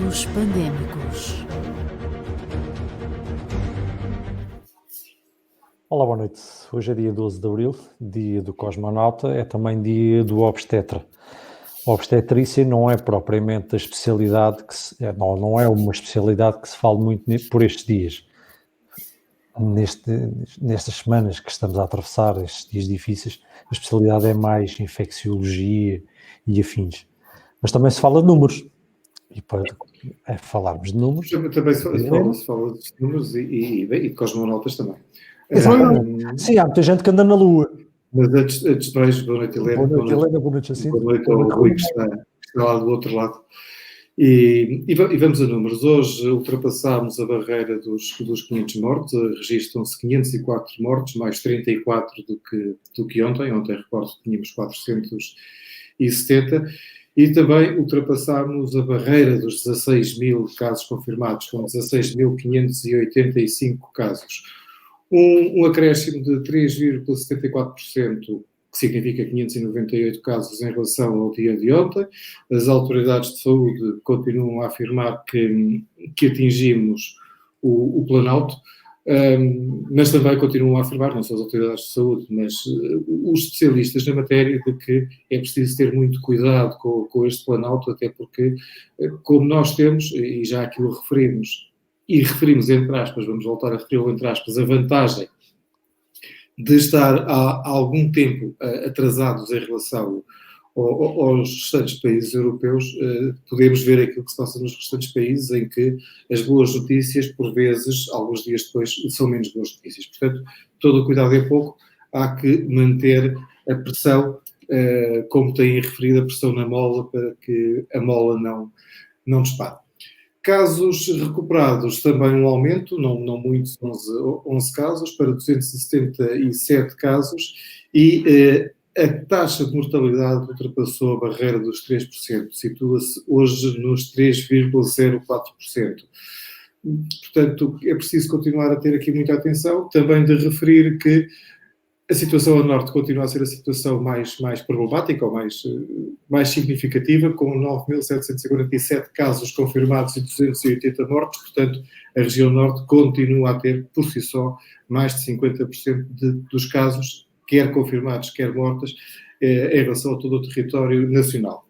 Momentos pandémicos. Olá, boa noite. Hoje é dia 12 de Abril, dia do cosmonauta, é também dia do obstetra. A obstetrícia não é propriamente a especialidade não é uma especialidade que se fala muito por estes dias. Nestas semanas que estamos a atravessar, estes dias difíceis, a especialidade é mais infecciologia e afins. Mas também se fala de números. E para falarmos de números... Também se fala de números e de cosmonautas também. Exatamente. Sim, há muita gente que anda na Lua. Mas antes de mais, boa noite, Helena. Boa noite, Helena. Boa noite, Jacinto. Boa noite ao Rui, que está lá do outro lado. E vamos a números. Hoje ultrapassámos a barreira dos 500 mortos, registram-se 504 mortos, mais 34 do que ontem. Ontem, recordo que tínhamos 470. E também ultrapassámos a barreira dos 16 mil casos confirmados, com 16.585 casos. Um acréscimo de 3,74%, que significa 598 casos em relação ao dia de ontem. As autoridades de saúde continuam a afirmar que atingimos o Planalto, mas também continuam a afirmar, não só as autoridades de saúde, mas os especialistas na matéria, de que é preciso ter muito cuidado com este Planalto, até porque, como nós temos, e já aqui o referimos, e referimos entre aspas, vamos voltar a referir entre aspas, a vantagem de estar há algum tempo atrasados em relação aos restantes países europeus, podemos ver aquilo que se passa nos restantes países, em que as boas notícias, por vezes, alguns dias depois, são menos boas notícias. Portanto, todo o cuidado é pouco, há que manter a pressão, como têm referido, a pressão na mola, para que a mola não dispare. Casos recuperados, também um aumento, não muitos, 11 casos, para 277 casos, e a taxa de mortalidade ultrapassou a barreira dos 3%, situa-se hoje nos 3,04%. Portanto, é preciso continuar a ter aqui muita atenção, também de referir que a situação a norte continua a ser a situação mais problemática, ou mais significativa, com 9.747 casos confirmados e 280 mortes. Portanto, a região norte continua a ter, por si só, mais de 50% dos casos, quer confirmados, quer mortas, em relação a todo o território nacional.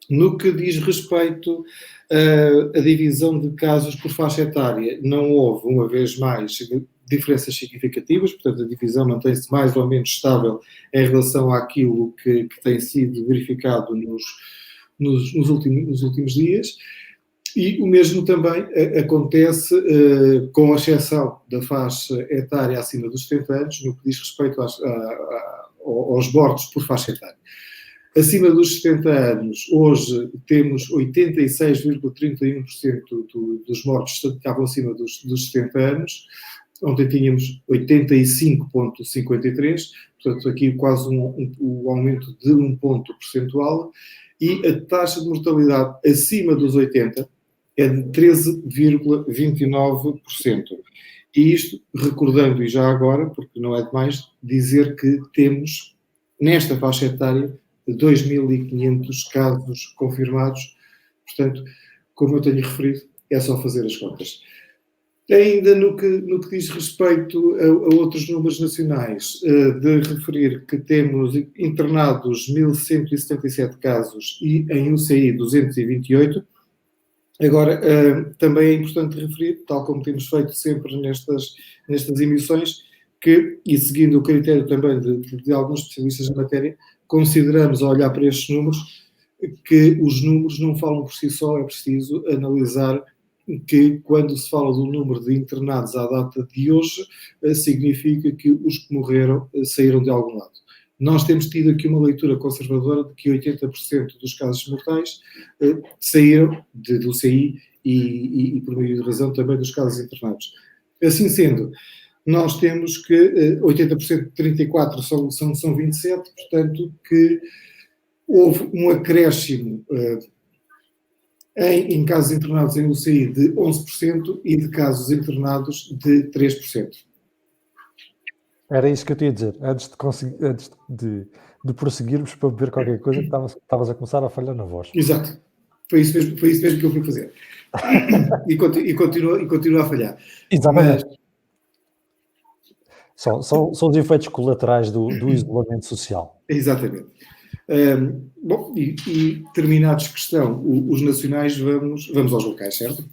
No que diz respeito à divisão de casos por faixa etária, não houve, uma vez mais, diferenças significativas, portanto a divisão mantém-se mais ou menos estável em relação àquilo que tem sido verificado nos últimos dias, e o mesmo também acontece, com exceção da faixa etária acima dos 70 anos, no que diz respeito aos mortos por faixa etária. Acima dos 70 anos, hoje temos 86,31% dos mortos que estavam acima dos 70 anos. Ontem tínhamos 85,53%, portanto aqui quase um aumento de um ponto percentual, e a taxa de mortalidade acima dos 80 é de 13,29%. E isto, recordando, e já agora, porque não é demais, dizer que temos, nesta faixa etária, 2.500 casos confirmados. Portanto, como eu tenho referido, é só fazer as contas. Ainda no que diz respeito a outros números nacionais, de referir que temos internados 1.177 casos e em UCI 228. Agora, também é importante referir, tal como temos feito sempre nestas emissões, que, e seguindo o critério também de alguns especialistas na matéria, consideramos, a olhar para estes números, que os números não falam por si só, é preciso analisar que, quando se fala do número de internados à data de hoje, significa que os que morreram saíram de algum lado. Nós temos tido aqui uma leitura conservadora de que 80% dos casos mortais saíram do UCI e, por meio de razão, também dos casos internados. Assim sendo, nós temos que 80% de 34 são 27, portanto, que houve um acréscimo em casos internados em UCI de 11% e de casos internados de 3%. Era isso que eu te ia dizer, antes de prosseguirmos, para ver qualquer coisa, que estavas a começar a falhar na voz. Exato. Foi isso mesmo que eu fui fazer. E continua a falhar. Exatamente. São os efeitos colaterais do isolamento social. Exatamente. Bom, e terminados questão, os nacionais, vamos aos locais, certo?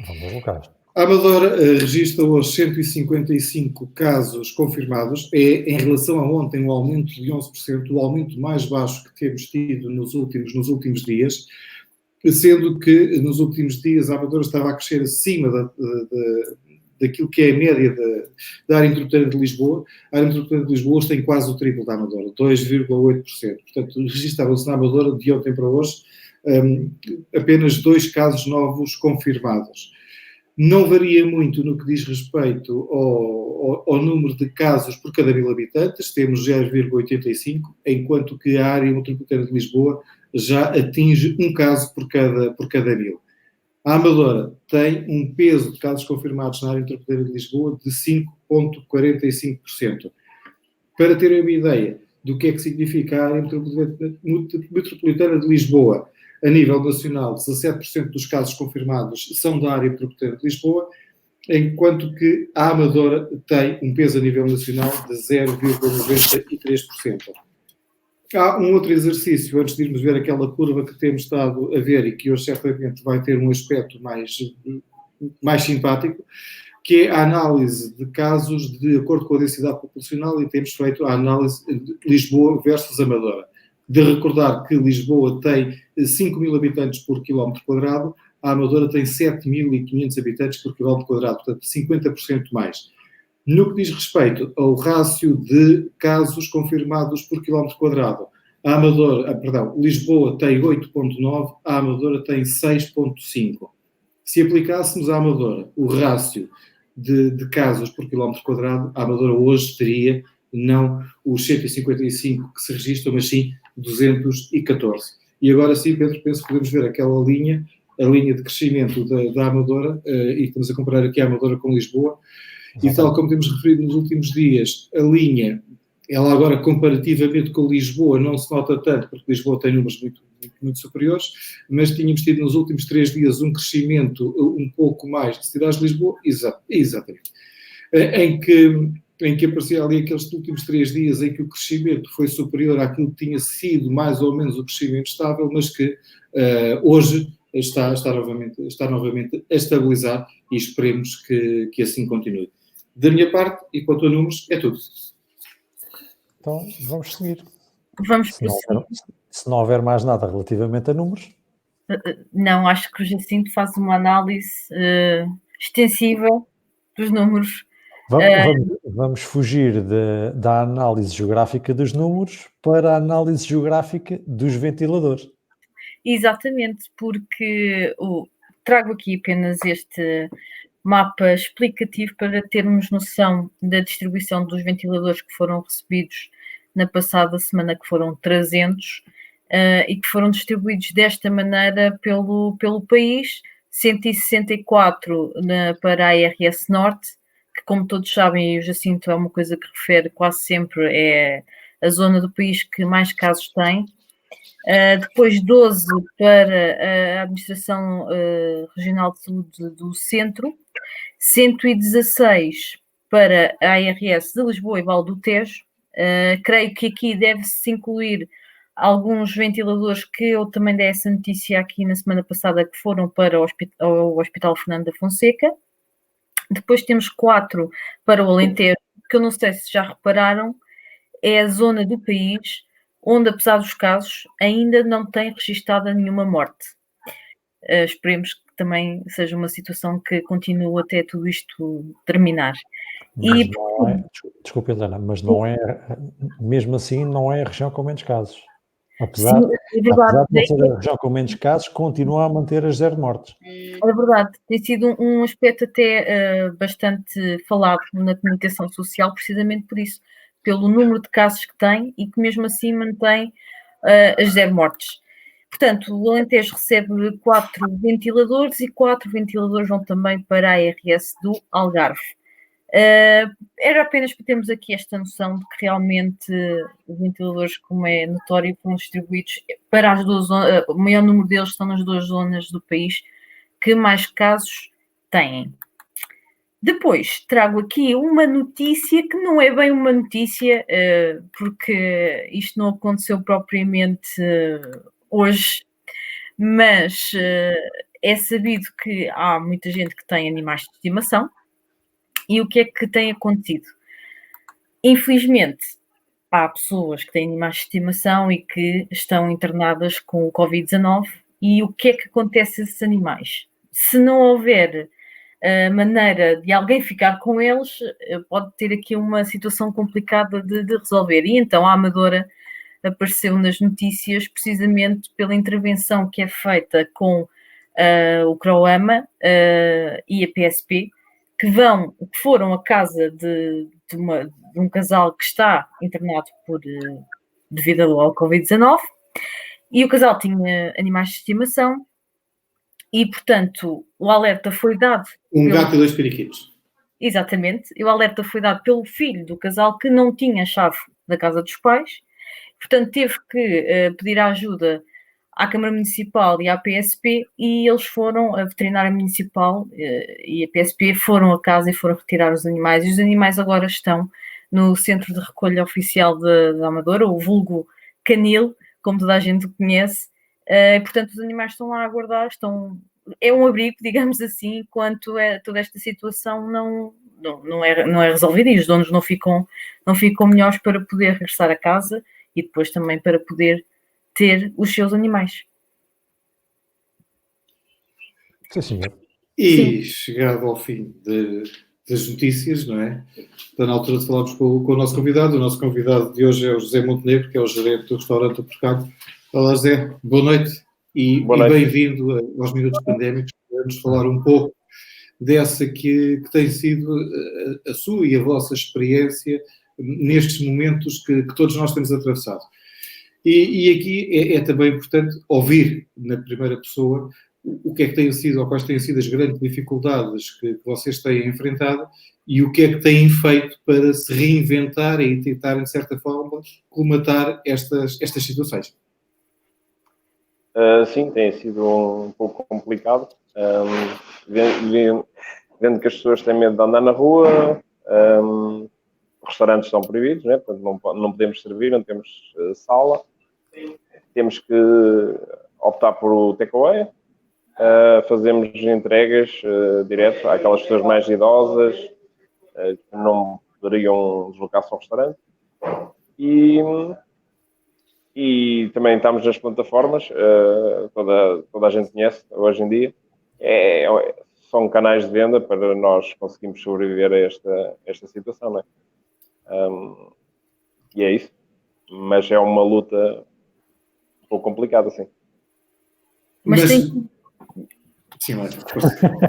Vamos aos locais. A Amadora registra hoje 155 casos confirmados, em relação a ontem um aumento de 11%, o aumento mais baixo que temos tido nos últimos dias, sendo que nos últimos dias a Amadora estava a crescer acima daquilo que é a média da área metropolitana de Lisboa. A área metropolitana de Lisboa hoje tem quase o triplo da Amadora, 2,8%. Portanto, registaram-se na Amadora, de ontem para hoje, apenas 2 casos novos confirmados. Não varia muito no que diz respeito ao número de casos por cada 1000 habitantes, temos 0,85, enquanto que a área metropolitana de Lisboa já atinge um caso por cada 1000. A Amadora tem um peso de casos confirmados na área metropolitana de Lisboa de 5,45%. Para terem uma ideia do que é que significa a área metropolitana de Lisboa, a nível nacional, 17% dos casos confirmados são da área metropolitana de Lisboa, enquanto que a Amadora tem um peso a nível nacional de 0,93%. Há um outro exercício, antes de irmos ver aquela curva que temos estado a ver e que hoje certamente vai ter um aspecto mais simpático, que é a análise de casos de acordo com a densidade populacional, e temos feito a análise de Lisboa versus Amadora. De recordar que Lisboa tem 5.000 habitantes por quilómetro quadrado, a Amadora tem 7.500 habitantes por quilómetro quadrado, portanto 50% mais. No que diz respeito ao rácio de casos confirmados por quilómetro quadrado, Lisboa tem 8,9, a Amadora tem 6,5. Se aplicássemos à Amadora o rácio de casos por quilómetro quadrado, a Amadora hoje teria não os 155 que se registram, mas sim 214. E agora sim, Pedro, penso que podemos ver aquela linha, a linha de crescimento da Amadora, e estamos a comparar aqui a Amadora com Lisboa. E tal como temos referido nos últimos dias, a linha, ela agora comparativamente com Lisboa não se nota tanto, porque Lisboa tem números muito superiores, mas tínhamos tido nos últimos 3 dias um crescimento um pouco mais de cidades de Lisboa, exatamente, em que aparecia ali aqueles últimos 3 dias em que o crescimento foi superior àquilo que tinha sido mais ou menos o crescimento estável, mas que hoje está novamente a estabilizar e esperemos que assim continue. Da minha parte, e quanto a números, é tudo. Então, vamos seguir. Vamos prosseguir. Se não houver mais nada relativamente a números. Não, acho que o Jacinto faz uma análise extensiva dos números. Vamos fugir da análise geográfica dos números para a análise geográfica dos ventiladores. Exatamente, porque trago aqui apenas este mapa explicativo para termos noção da distribuição dos ventiladores que foram recebidos na passada semana, que foram 300, e que foram distribuídos desta maneira pelo país, 164 para a ARS Norte, que, como todos sabem, e o Jacinto é uma coisa que refere quase sempre, é a zona do país que mais casos tem. Depois 12 para a Administração Regional de Saúde do Centro, 116 para a ARS de Lisboa e Val do Tejo. Creio que aqui deve-se incluir alguns ventiladores que eu também dei essa notícia aqui na semana passada, que foram para o Hospital Fernando da Fonseca. Depois temos 4 para o Alentejo, que eu não sei se já repararam, é a zona do país onde, apesar dos casos, ainda não tem registada nenhuma morte. Esperemos que também seja uma situação que continue até tudo isto terminar. Desculpe, Helena, mas não é, mesmo assim, não é a região com menos casos. Apesar de não ser a região com menos casos, continua a manter as 0 mortes. É verdade, tem sido um aspecto até bastante falado na comunicação social, precisamente por isso, pelo número de casos que tem e que mesmo assim mantém as 0 mortes. Portanto, o Alentejo recebe 4 ventiladores e 4 ventiladores vão também para a ARS do Algarve. Era apenas para termos aqui esta noção de que realmente os ventiladores, como é notório, foram distribuídos para as duas zonas, o maior número deles estão nas duas zonas do país que mais casos têm. Depois trago aqui uma notícia que não é bem uma notícia, porque isto não aconteceu propriamente hoje, mas é sabido que há muita gente que tem animais de estimação. E o que é que tem acontecido? Infelizmente, há pessoas que têm animais de estimação e que estão internadas com o Covid-19. E o que é que acontece a esses animais? Se não houver maneira de alguém ficar com eles, pode ter aqui uma situação complicada de resolver. E então a Amadora apareceu nas notícias precisamente pela intervenção que é feita com o CROAMA e a PSP, que foram à casa de um casal que está internado devido ao Covid-19, e o casal tinha animais de estimação, e, portanto, o alerta foi dado... Gato e 2 periquitos. Exatamente. E o alerta foi dado pelo filho do casal que não tinha a chave da casa dos pais. Portanto, teve que pedir ajuda à Câmara Municipal e à PSP, e eles foram, a Veterinária Municipal e a PSP foram a casa e foram retirar os animais. E os animais agora estão no Centro de Recolha Oficial da Amadora, o vulgo Canil, como toda a gente o conhece. Portanto, os animais estão lá a aguardar, é um abrigo, digamos assim, enquanto toda esta situação não é resolvida, e os donos não ficam melhores para poder regressar a casa e depois também para poder ter os seus animais. Sim, senhor. E chegado ao fim das notícias, não é? Está na altura de falarmos com o nosso convidado. O nosso convidado de hoje é o José Montenegro, que é o gerente do restaurante O Pescado. Olá, José, boa noite e bem-vindo aos Minutos Pandémicos, para nos falar um pouco dessa que tem sido a sua e a vossa experiência nestes momentos que todos nós temos atravessado. E aqui é também importante ouvir na primeira pessoa o que é que têm sido, ou quais têm sido as grandes dificuldades que vocês têm enfrentado e o que é que têm feito para se reinventar e tentarem, de certa forma, colmatar estas situações. Sim, tem sido um pouco complicado. Vendo que as pessoas têm medo de andar na rua, restaurantes estão proibidos, né? Portanto, não podemos servir, não temos sala. Temos que optar por o takeaway. Fazemos entregas direto àquelas pessoas mais idosas que não poderiam deslocar-se ao restaurante. E também estamos nas plataformas, toda a gente conhece hoje em dia. São canais de venda para nós conseguirmos sobreviver a esta situação, não é? E é isso. Mas é uma luta um pouco complicada, sim. Sim, mas...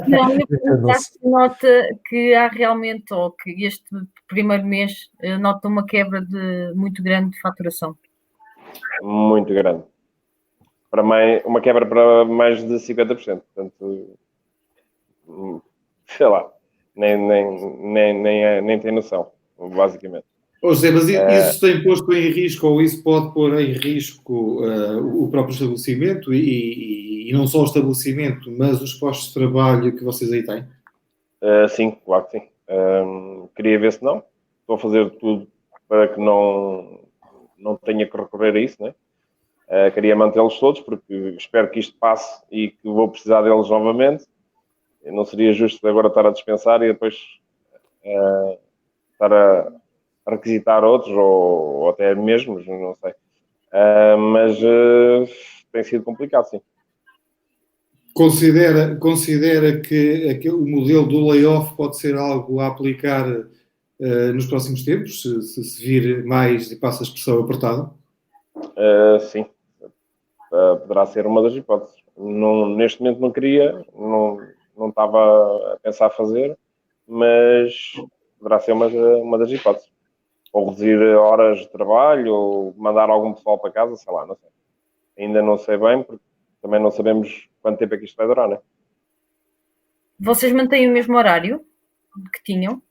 Não, se nota que há realmente, ou que este primeiro mês nota uma quebra muito grande de faturação. Muito grande. Uma quebra para mais de 50%. Portanto, sei lá, nem tem noção, basicamente. José, mas isso tem posto em risco, ou isso pode pôr em risco o próprio estabelecimento e não só o estabelecimento, mas os postos de trabalho que vocês aí têm? Sim, claro que sim. Queria ver se não. Estou a fazer tudo para que não tenha que recorrer a isso, né? Queria mantê-los todos, porque espero que isto passe e que vou precisar deles novamente. Não seria justo agora estar a dispensar e depois estar a requisitar outros, ou até mesmos, não sei. Mas tem sido complicado, sim. Considera que o modelo do layoff pode ser algo a aplicar nos próximos tempos, se vir mais, e passa a expressão, apertado? Sim. Poderá ser uma das hipóteses. Neste momento não queria, não estava a pensar fazer, mas poderá ser uma das hipóteses. Ou reduzir horas de trabalho, ou mandar algum pessoal para casa, sei lá, não sei. Ainda não sei bem, porque também não sabemos quanto tempo é que isto vai durar, né? Vocês mantêm o mesmo horário que tinham?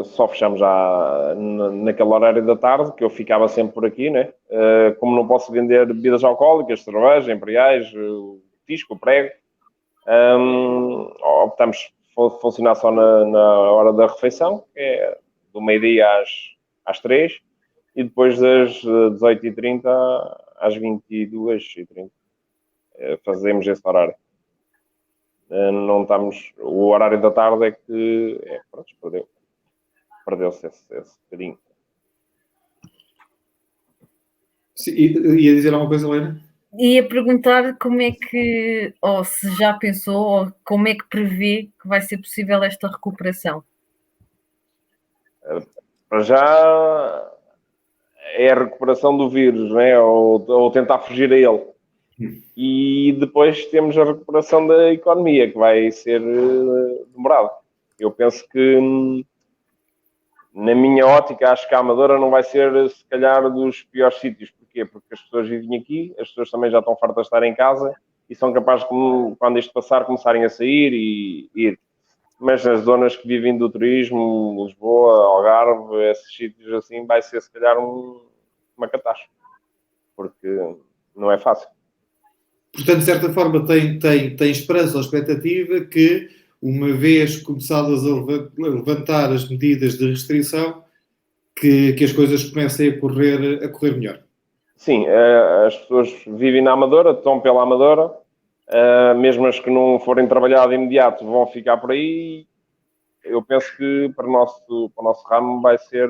Só fechamos já naquele horário da tarde, que eu ficava sempre por aqui, né? Como não posso vender bebidas alcoólicas, cerveja, imperiais, pisco, prego, optamos por funcionar só na hora da refeição, que é do meio-dia às 3, e depois das 18h30 às 22h30. Fazemos esse horário. Não estamos... O horário da tarde é que... pronto, perdeu-se esse bocadinho. Sim, ia dizer alguma coisa, Helena? Ia perguntar como é que, ou se já pensou, ou como é que prevê que vai ser possível esta recuperação? Para já é a recuperação do vírus, né? ou tentar fugir a ele. E depois temos a recuperação da economia, que vai ser demorada. Eu penso que, na minha ótica, acho que a Amadora não vai ser, se calhar, dos piores sítios. Porquê? Porque as pessoas vivem aqui, as pessoas também já estão fartas de estar em casa e são capazes, quando isto passar, começarem a sair e ir. Mas nas zonas que vivem do turismo, Lisboa, Algarve, esses sítios assim, vai ser, se calhar, uma catástrofe. Porque não é fácil. Portanto, de certa forma, tem esperança ou expectativa que, uma vez começadas a levantar as medidas de restrição, que as coisas comecem a correr melhor. Sim, as pessoas vivem na Amadora, estão pela Amadora, mesmo as que não forem trabalhar de imediato vão ficar por aí. Eu penso que para o nosso ramo vai ser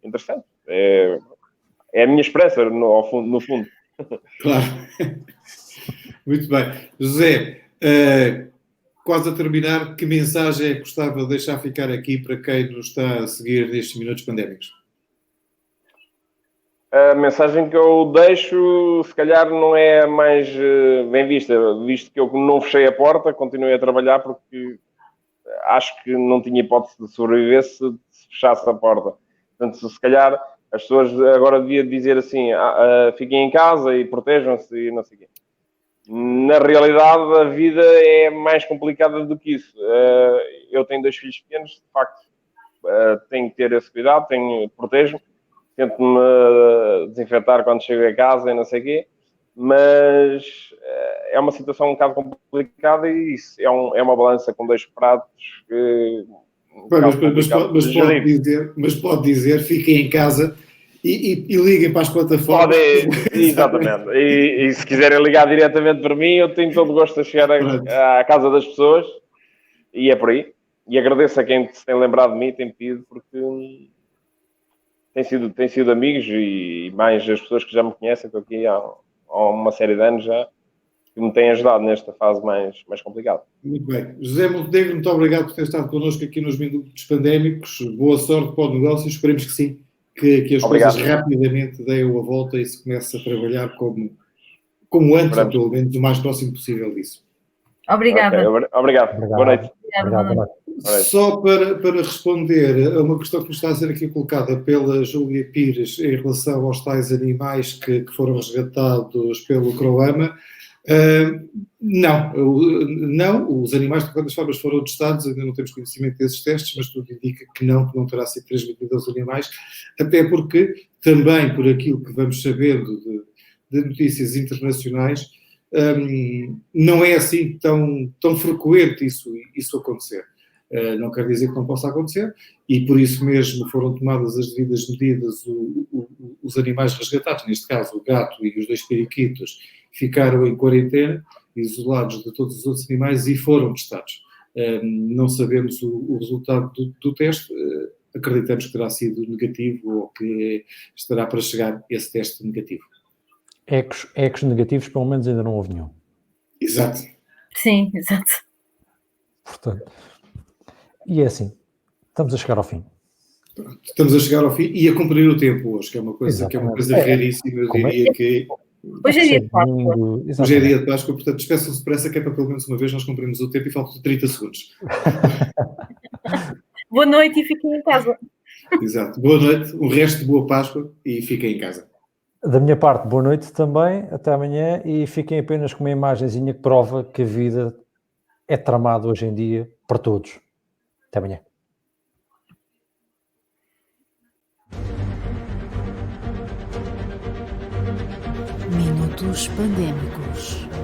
interessante. É a minha esperança, no fundo. Claro. Muito bem. José, quase a terminar, que mensagem é que gostava de deixar ficar aqui para quem nos está a seguir nestes minutos pandémicos? A mensagem que eu deixo, se calhar, não é a mais bem vista, visto que eu não fechei a porta, continuei a trabalhar porque acho que não tinha hipótese de sobreviver se fechasse a porta. Portanto, se calhar, as pessoas agora deviam dizer assim, fiquem em casa e protejam-se e não sei o quê. Na realidade, a vida é mais complicada do que isso. Eu tenho 2 filhos pequenos, de facto, tenho que ter esse cuidado, protejo-me, tento-me desinfetar quando chego a casa e não sei o quê, mas é uma situação um bocado complicada e isso é uma balança com 2 pratos. Mas pode dizer, fiquem em casa e liguem para as plataformas. Exatamente. E se quiserem ligar diretamente para mim, eu tenho todo o gosto de chegar à casa das pessoas e é por aí. E agradeço a quem se tem lembrado de mim, tem pedido, porque tem sido amigos e mais as pessoas que já me conhecem, estou aqui há uma série de anos já, que me têm ajudado nesta fase mais complicada. Muito bem. José Montenegro, muito obrigado por ter estado connosco aqui nos Minutos Pandémicos. Boa sorte para o negócio, esperemos que sim, que as coisas rapidamente deem a volta e se comece a trabalhar como antes, ou pelo menos o mais próximo possível disso. Obrigada. Okay, obrigado. Boa noite. Obrigada. Só para responder a uma questão que nos está a ser aqui colocada pela Júlia Pires em relação aos tais animais que foram resgatados pelo CROAMA, não, os animais de qualquer forma foram testados, ainda não temos conhecimento desses testes, mas tudo indica que não terá sido transmitido aos animais, até porque também por aquilo que vamos sabendo de notícias internacionais, não é assim tão frequente isso acontecer. Não quer dizer que não possa acontecer, e por isso mesmo foram tomadas as devidas medidas. Os animais resgatados, neste caso o gato e os 2 periquitos, ficaram em quarentena, isolados de todos os outros animais e foram testados. Não sabemos o resultado do teste, acreditamos que terá sido negativo ou que estará para chegar esse teste negativo. Ecos negativos, pelo menos ainda não houve nenhum. Exato. Sim, exato. Portanto, e é assim, estamos a chegar ao fim. Estamos a chegar ao fim e a cumprir o tempo hoje, que é uma coisa raríssima. Eu diria que... Hoje é dia de Páscoa. Hoje é dia de Páscoa, portanto, despeçam-se depressa, que é para pelo menos uma vez nós cumprimos o tempo e faltam 30 segundos. Boa noite e fiquem em casa. Exato. Boa noite, um resto de boa Páscoa e fiquem em casa. Da minha parte, boa noite também, até amanhã, e fiquem apenas com uma imagenzinha que prova que a vida é tramada hoje em dia para todos. Até amanhã. Minutos Pandémicos.